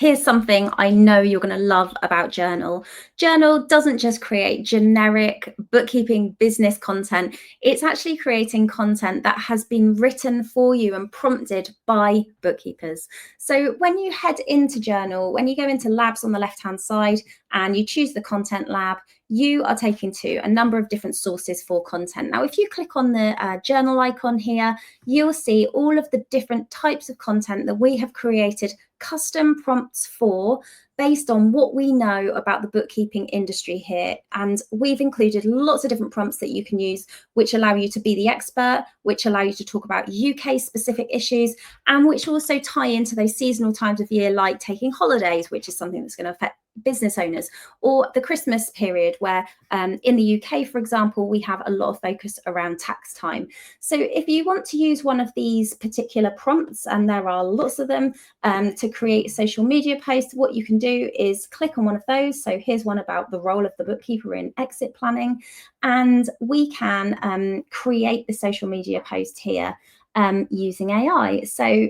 Here's something I know you're going to love about Journal. Journal doesn't just create generic bookkeeping business content. It's actually creating content that has been written for you and prompted by bookkeepers. So when you head into Journal, when you go into labs on the left-hand side and you choose the content lab, you are taken to a number of different sources for content. Now, if you click on the journal icon here, you'll see all of the different types of content that we have created custom prompts for based on what we know about the bookkeeping industry here. And we've included lots of different prompts that you can use, which allow you to be the expert, which allow you to talk about UK specific issues, and which also tie into those seasonal times of year, like taking holidays, which is something that's going to affect business owners, or the Christmas period where in the UK, for example, we have a lot of focus around tax time. So if you want to use one of these particular prompts, and there are lots of them, to create a social media post, what you can do is click on one of those. So here's one about the role of the bookkeeper in exit planning, and we can create the social media post here using AI. So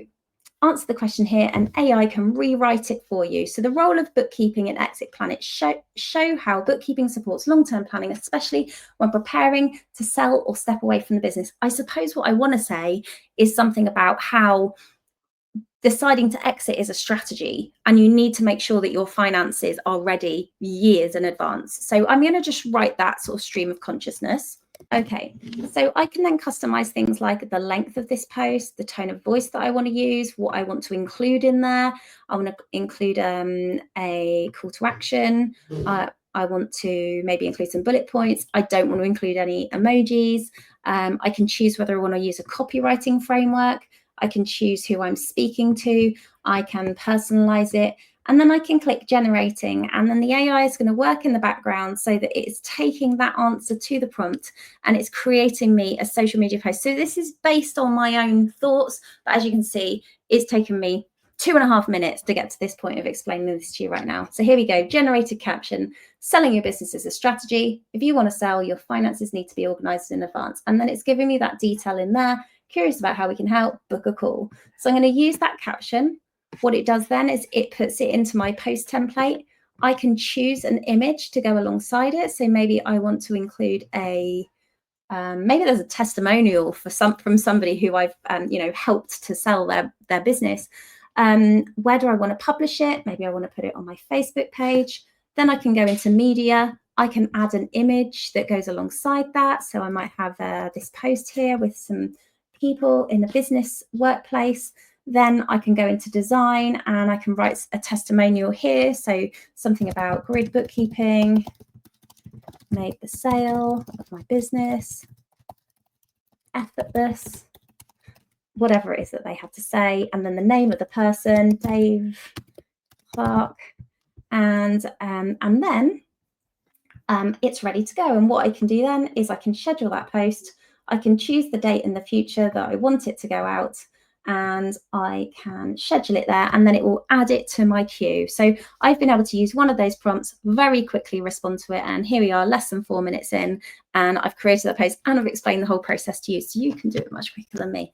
answer the question here and AI can rewrite it for you. So the role of bookkeeping in exit planning, show how bookkeeping supports long-term planning, especially when preparing to sell or step away from the business. I suppose what I want to say is something about how deciding to exit is a strategy, and you need to make sure that your finances are ready years in advance. So I'm going to just write that sort of stream of consciousness. Okay, so I can then customize things like the length of this post, the tone of voice that I want to use, what I want to include in there. I want to include a call to action. I want to maybe include some bullet points. I don't want to include any emojis. I can choose whether I want to use a copywriting framework. I can choose who I'm speaking to. I can personalize it. And then I can click generating, and then the AI is going to work in the background so that it's taking that answer to the prompt and it's creating me a social media post. So this is based on my own thoughts, but as you can see, it's taken me 2.5 minutes to get to this point of explaining this to you right now. So here we go, generated caption, selling your business is a strategy. If you want to sell, your finances need to be organized in advance. And then it's giving me that detail in there. Curious about how we can help, book a call. So I'm going to use that caption. What it does then is it puts it into my post template. I can choose an image to go alongside it. So maybe I want to include a, maybe there's a testimonial from somebody who I've helped to sell their business. Where do I want to publish it? Maybe I want to put it on my Facebook page. Then I can go into media. I can add an image that goes alongside that. So I might have this post here with some people in the business workplace. Then I can go into design and I can write a testimonial here. So something about grid bookkeeping, made the sale of my business, effortless, whatever it is that they have to say. And then the name of the person, Dave Clark. And then it's ready to go. And what I can do then is I can schedule that post. I can choose the date in the future that I want it to go out, and I can schedule it there, and then it will add it to my queue. So I've been able to use one of those prompts, very quickly respond to it, and here we are, less than 4 minutes in, and I've created that post and I've explained the whole process to you, so you can do it much quicker than me.